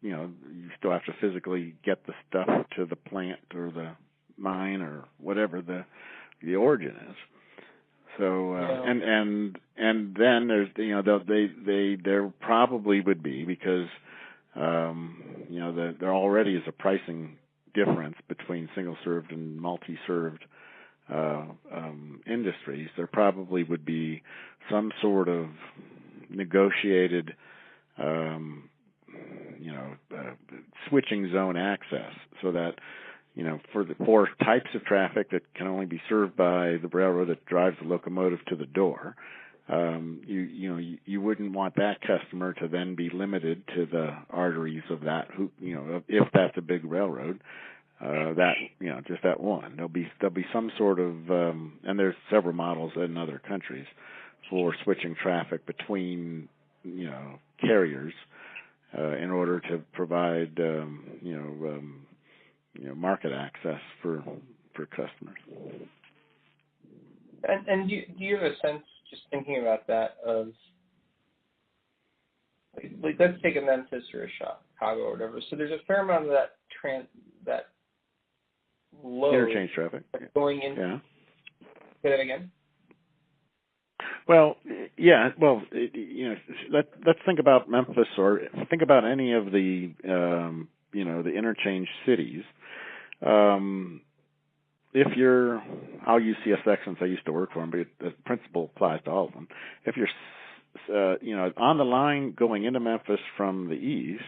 you still have to physically get the stuff to the plant or the mine or whatever the origin is. So and then there's there probably would be, because there already is a pricing difference between single served and multi served industries. There probably would be some sort of negotiated switching zone access, so that for the four types of traffic that can only be served by the railroad that drives the locomotive to the door, you wouldn't want that customer to then be limited to the arteries of that, if that's a big railroad, just that one. There'll be some sort of, and there's several models in other countries for switching traffic between carriers in order to provide market access for customers. And do you have a sense, just thinking about that, of like let's take a Memphis or a Chicago or whatever. So there's a fair amount of that load interchange traffic going in. Yeah. Say that again. Well, yeah. Well, let's think about Memphis, or think about any of the the interchange cities. If you're, I'll use CSX since I used to work for them, but the principle applies to all of them. If you're, on the line going into Memphis from the east,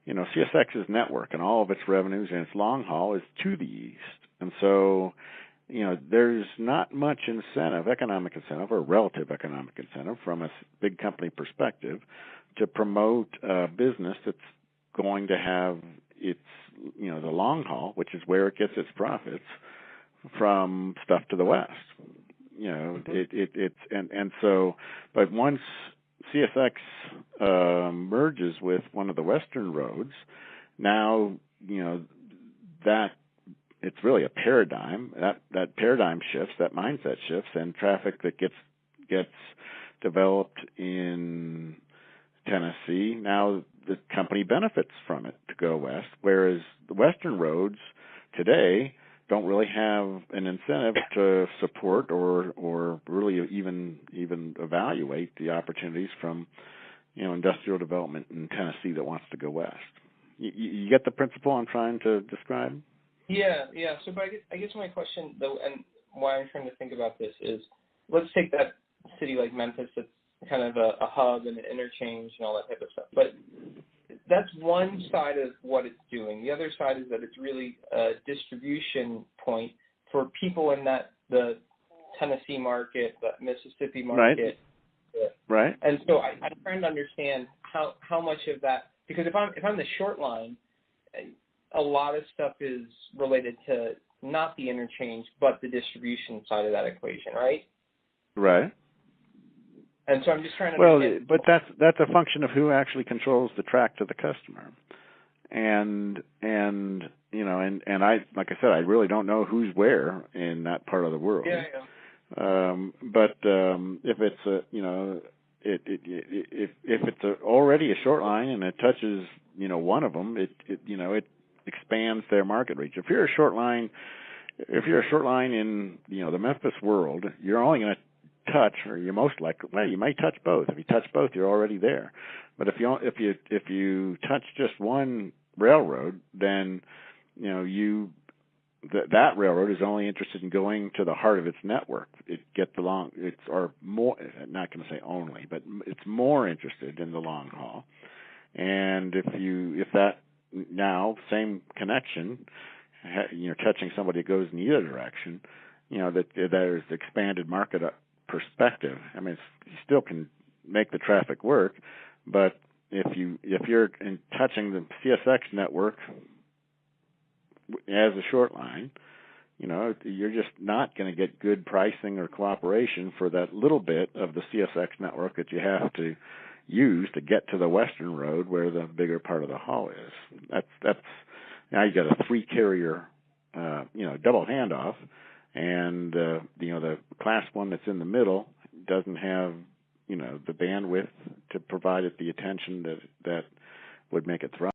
CSX's network and all of its revenues and its long haul is to the east, and so there's not much incentive, economic incentive or relative economic incentive from a big company perspective to promote a business that's going to have its, the long haul, which is where it gets its profits, from stuff to the west. So, but once CSX merges with one of the western roads, now that it's really a paradigm. That paradigm shifts, that mindset shifts, and traffic that gets developed in Tennessee, now the company benefits from it to go west, whereas the western roads today don't really have an incentive to support or really even evaluate the opportunities from industrial development in Tennessee that wants to go west. You get the principle I'm trying to describe? Yeah. So, but I guess my question, though, and why I'm trying to think about this is, let's take that city like Memphis that's kind of a hub and an interchange and all that type of stuff. But that's one side of what it's doing. The other side is that it's really a distribution point for people in the Tennessee market, the Mississippi market. Right. And so I'm trying to understand how much of that, because if I'm the short line, a lot of stuff is related to not the interchange, but the distribution side of that equation, right? Right. And so I'm just trying to understand. But that's a function of who actually controls the track to the customer. And I, like I said, I really don't know who's where in that part of the world. Yeah. But if it's if it's already a short line and it touches one of them, it expands their market reach. If you're a short line in the Memphis world, you're only going to touch, or you most likely, well, you may touch both. If you touch both, you're already there. But if you touch just one railroad, then that railroad is only interested in going to the heart of its network. Or more, not going to say only, but it's more interested in the long haul. And if that now same connection, touching somebody that goes in either direction, that there's expanded market perspective. I mean, you still can make the traffic work, but if you're touching the CSX network as a short line, you're just not going to get good pricing or cooperation for that little bit of the CSX network that you have to use to get to the western road where the bigger part of the haul is. That's now you got a 3-carrier, double handoff, and the class one that's in the middle doesn't have the bandwidth to provide it the attention that would make it thrive.